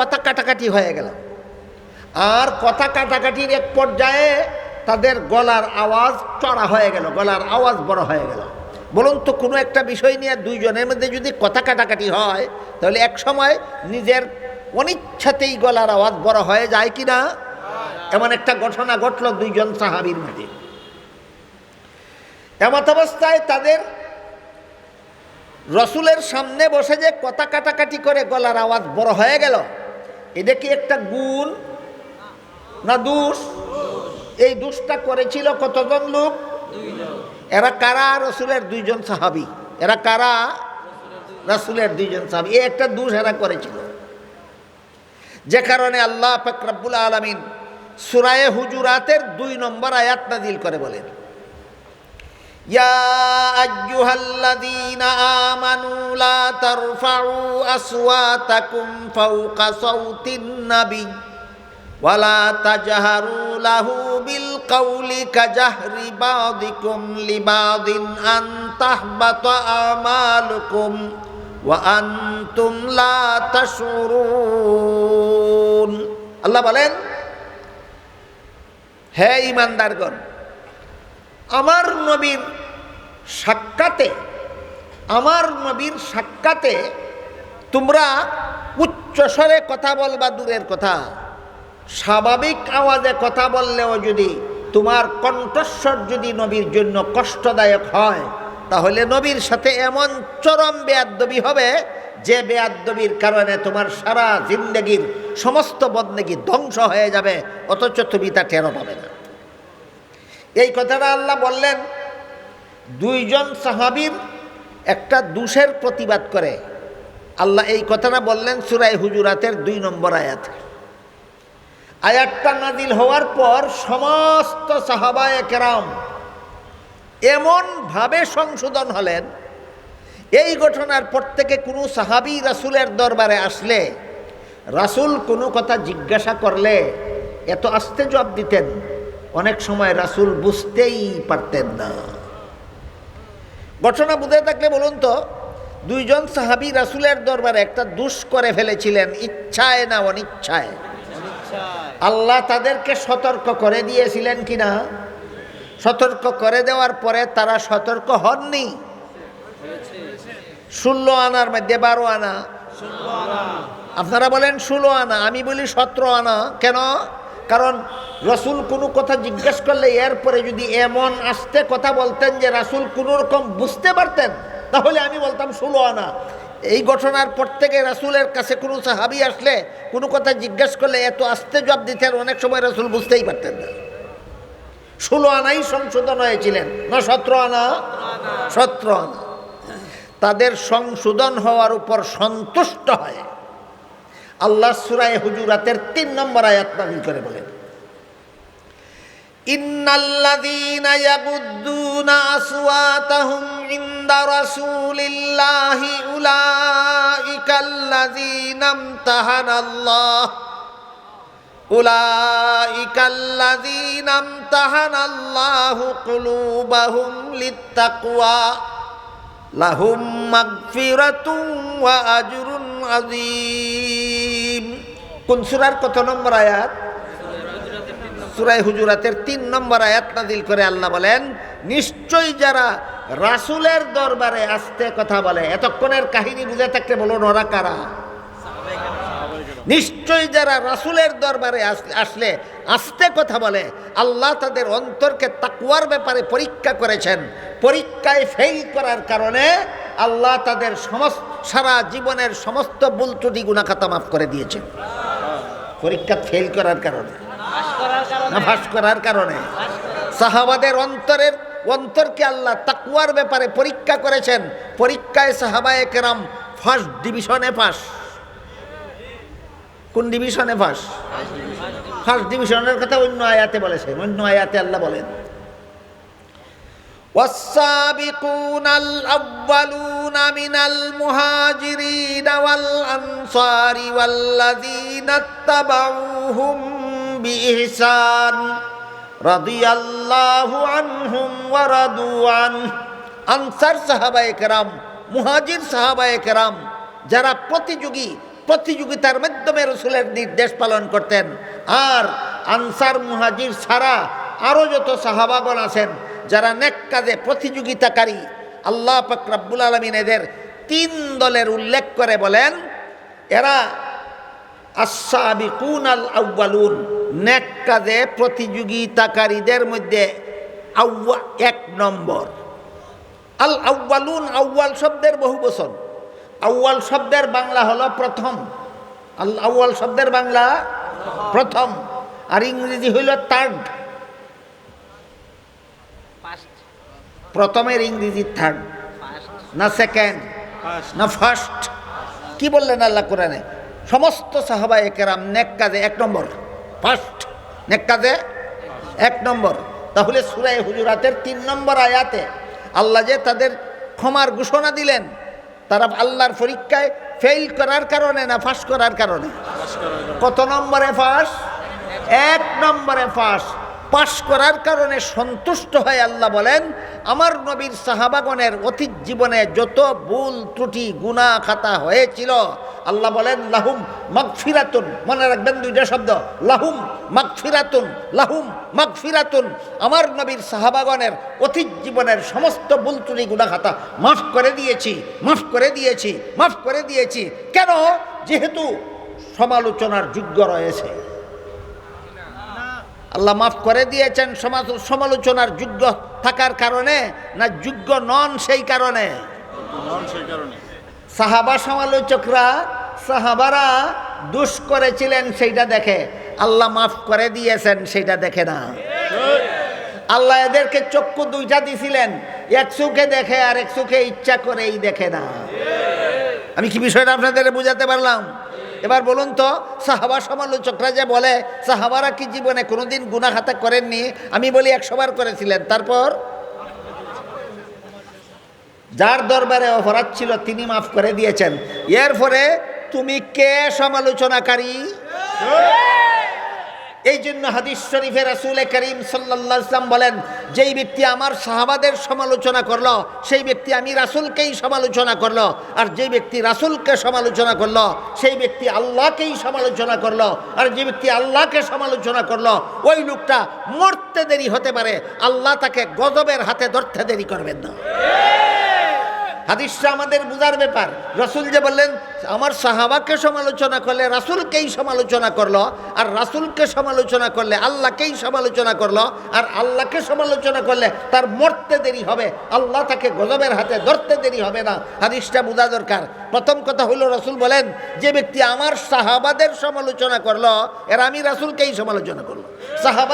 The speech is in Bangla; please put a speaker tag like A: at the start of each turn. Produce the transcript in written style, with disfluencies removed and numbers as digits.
A: কথা কাটাকাটি হয়ে গেল। আর কথা কাটাকাটির এক পর্যায়ে তাদের গলার আওয়াজ চড়া হয়ে গেল, গলার আওয়াজ বড় হয়ে গেল। বলুন তো, কোনো একটা বিষয় নিয়ে দুইজনের মধ্যে যদি কথা কাটাকাটি হয়, তাহলে এক সময় নিজের অনিচ্ছাতেই গলার আওয়াজ বড় হয়ে যায় কি না? এমন একটা ঘটনা ঘটল দুইজন সাহাবীর মধ্যে। এমত অবস্থায় তাদের রসুলের সামনে বসে যে কথা কাটাকাটি করে গলার আওয়াজ বড় হয়ে গেল, এটা কি একটা গুণ না দোষ? এই দোষটা করেছিল কতজন লোক? এরা কারা? রসুলের দুইজন সাহাবী। এরা কারা? রসুলের দুইজন সাহাবী। এই একটা দোষ এরা করেছিল, যে কারণে আল্লাহ পাক রব্বুল আলামিন সূরা হুজুরাতের 2 নম্বর আয়াত নাযিল করে বলেন, ইয়া আইয়ুহাল্লাযীনা আমানু লা তারফাউ আসওয়াতাকুম ফাওকা সাওতিন নাবী ওয়া লা তাজহারু লাহু বিল কাওলি কাজাহরি বাযিকুম লিবাযিন আন তাহবাতা আমালুকুম ওয়া আনতুম লা তাশউরুন। আল্লাহ বলেন, হে ঈমানদারগণ, আমার নবীর সাক্ষাতে তোমরা উচ্চস্বরে কথা বলবা দূরের কথা, স্বাভাবিক আওয়াজে কথা বললেও যদি তোমার কণ্ঠস্বর যদি নবীর জন্য কষ্টদায়ক হয়, তাহলে নবীর সাথে এমন চরম বেয়াদ্দবি হবে যে বেয়াদ্দবির কারণে তোমার সারা জিন্দেগির সমস্ত বদনেগি ধ্বংস হয়ে যাবে, অথচ তুমি তা টেরও পাবে না। এই কথাটা আল্লাহ বললেন দুইজন সাহাবীর একটা দোষের প্রতিবাদ করে। আল্লাহ এই কথাটা বললেন সূরা হুজুরাতের 2 নম্বর আয়াতে। আয়াতটা নাজিল হওয়ার পর সমস্ত সাহাবায়ে কেরাম এমনভাবে সংশোধন হলেন, এই ঘটনার পর থেকে কোনো সাহাবী রাসূলের দরবারে আসলে, রাসূল কোনো কথা জিজ্ঞাসা করলে এত আস্তে জবাব দিতেন, অনেক সময় রাসূল বুঝতেই পারতেন না। ঘটনা বুঝে থাকলে বলুন তো, দুইজন সাহাবী রাসূলের দরবারে একটা দোষ করে ফেলেছিলেন, ইচ্ছায় না অনিচ্ছায়। আল্লাহ তাদেরকে সতর্ক করে দিয়েছিলেন কিনা? সতর্ক করে দেওয়ার পরে তারা সতর্ক হননি। 16 আনার মধ্যে 12 আনা, আপনারা বলেন 16 আনা, আমি বলি 17 আনা। কেন? কারণ রাসূল কোনো কথা জিজ্ঞেস করলে এরপরে যদি এমন আস্তে কথা বলতেন যে রাসূল কোনো রকম বুঝতে পারতেন, তাহলে আমি বলতাম 16 আনা। এই ঘটনার পর থেকে রাসূলের কাছে কোনো সাহাবী আসলে কোনো কথা জিজ্ঞেস করলে এত আস্তে জবাব দিতেন, অনেক সময় রাসূল বুঝতেই পারতেন না। 16 আনাই সংশোধন হয়েছিলেন, না 17 আনা? 17 আনা। তাদের সংশোধন হওয়ার উপর সন্তুষ্ট হয় আল্লাহ সূরা হুজুরাতের 3 নম্বর আয়াত নাযিল করে বলেন, ইন্নাল্লাযীনা ইয়াগুদ্দুনা আসওয়াতাহুম ইনদা রাসূলিল্লাহি উলাইকাল্লাযীনা ইমতাহানাল্লাহু কুলুবাহুম লিত্তাকওয়া লাহুম মাগফিরাতুন ওয়া আজরুন আযীম। কোন সূরার কত নম্বর আয়াত? সূরা হুজুরাতের 3 নম্বর আয়াত নাযিল করে আল্লাহ বলেন, নিশ্চয়ই যারা রাসূলের দরবারে আস্তে কথা বলে, এতক্ষণের কাহিনী বুঝে থাকতে বলুন ওরা কারা? নিশ্চয়ই যারা রাসূলের দরবারে আসলে আস্তে কথা বলে, আল্লাহ তাদের অন্তরকে তাকওয়ার ব্যাপারে পরীক্ষা করেছেন। পরীক্ষায় ফেল করার কারণে আল্লাহ তাদের সারা জীবনের সমস্ত ভুল ত্রুটি গুনাহ খাতা মাফ করে দিয়েছেন। পরীক্ষা ফেল করার কারণে না ফাঁস করার কারণে? সাহাবাদের অন্তরকে আল্লাহ তাকওয়ার ব্যাপারে পরীক্ষা করেছেন। পরীক্ষায় সাহাবায়ে কেরাম ফার্স্ট ডিভিশনে পাস। কোন ডিভিশনে পাস? ফার্স্ট ডিভিশনের কথা অন্য আয়াতে বলেছেন। অন্য আয়াতে আল্লাহ বলেন, ওয়াস-সাবিকুনাল আউয়ালুনা মিনাল মুহাজিরিনা ওয়াল আনসারি ওয়াল্লাযীনা তাবাউহুম বিইহসান রাদিয়াল্লাহু আনহুম ওয়া রাদু আন। আনসার সাহাবায়ে কেরাম, মুহাজির সাহাবায়ে কেরাম, যারা প্রতিযোগিতার মাধ্যমে রসুলের নির্দেশ পালন করতেন। আর আনসার মুহাজির ছাড়া আরও যত সাহাবাগণ আছেন যারা নেক কাজে প্রতিযোগিতাকারী, আল্লাহ পাক রব্বুল আলামিন এদের 3 দলের উল্লেখ করে বলেন এরা আস-সাবিকুন আল আউয়ালুন, নেক কাজে প্রতিযোগিতাকারীদের মধ্যে 1 নম্বর। আল আউয়ালুন, আউয়াল শব্দের বহু বচন। আউয়াল শব্দের বাংলা হলো প্রথম। আল আউয়াল শব্দের বাংলা প্রথম, আর ইংরেজি হইল থার্ড। প্রথমের ইংরেজি থার্ড, না সেকেন্ড, না ফার্স্ট। কি বললেন আল্লাহ কোরআনে? সমস্ত সাহাবায়ে কেরাম নেক কাজে 1 নম্বর, ফার্স্ট, নেক কাজে 1 নম্বর। তাহলে সূরা হুজুরাতের 3 নম্বর আয়াতে আল্লাহ যে তাদের ক্ষমার ঘোষণা দিলেন, তারা আল্লাহর পরীক্ষায় ফেল করার কারণে না পাস করার কারণে? কত নম্বরে পাস? 1 নম্বরে পাস। পাস করার কারণে সন্তুষ্ট হয়ে আল্লাহ বলেন আমার নবীর সাহাবাগণের অতীত জীবনে যত ভুল ত্রুটি গুনাহ খাতা হয়েছিল, আল্লাহ বলেন লাহুম মাগফিরাতুন। মনে রাখবেন 2টা শব্দ, লাহুম মাগফিরাতুন, লাহুম মাগফিরাতুন। আমার নবীর সাহাবাগণের অতীত জীবনের সমস্ত ভুল ত্রুটি গুনাহ খাতা মাফ করে দিয়েছি, মাফ করে দিয়েছি, মাফ করে দিয়েছি। কেন? যেহেতু সমালোচনার যোগ্য রয়েছে। আল্লাহ মাফ করে দিয়েছেন সমালোচনার যোগ্য থাকার কারণে, না যোগ্য নন সেই কারণে? সাহাবা সমালোচকরা, সাহাবারা দোষ করেছিলেন সেইটা দেখে, আল্লাহ মাফ করে দিয়েছেন সেইটা দেখে না। আল্লাহ এদেরকে চক্ষু 2টা দিছিলেন, এক চোখে দেখে আর এক চোখে ইচ্ছা করেই দেখে না। আমি কি বিষয়টা আপনাদের বুঝাতে পারলাম? এবার বলুন তো, সাহাবা সমালোচকরা যে বলে সাহাবারা কি জীবনে কোনোদিন গুনাহ খাতা করেননি? আমি বলি 100 বার করেছিলেন। তারপর যার দরবারে অপরাধ ছিল তিনি মাফ করে দিয়েছেন। এরপরে তুমি কে সমালোচনাকারী? এই জন্য হাদিস শরীফে রাসূল করিম সাল্লাল্লাহু আলাইহি ওয়াসাল্লাম বলেন যেই ব্যক্তি আমার সাহাবাদের সমালোচনা করলো সেই ব্যক্তি আমি রাসূলকেই সমালোচনা করলো, আর যেই ব্যক্তি রাসূলকে সমালোচনা করলো সেই ব্যক্তি আল্লাহকেই সমালোচনা করলো, আর যে ব্যক্তি আল্লাহকে সমালোচনা করলো ওই লোকটা মরতে দেরি হতে পারে, আল্লাহ তাকে গজবের হাতে ধরতে দেরি করবেন না। হাদিসটা আমাদের বুঝার ব্যাপার। রাসূল যে বললেন আমার সাহাবাকে সমালোচনা করলে রাসূলকেই সমালোচনা করলো, আর রাসূলকে সমালোচনা করলে আল্লাহকেই সমালোচনা করলো, আর আল্লাহকে সমালোচনা করলে তার মরতে দেরি হবে, আল্লাহ তাকে গজবের হাতে ধরতে দেরি হবে না। হাদিসটা বোঝা দরকার। প্রথম কথা হলো রাসূল বলেন যে ব্যক্তি আমার সাহাবাদের সমালোচনা করলো এর আমি রাসূলকেই সমালোচনা করলো। সাহাবা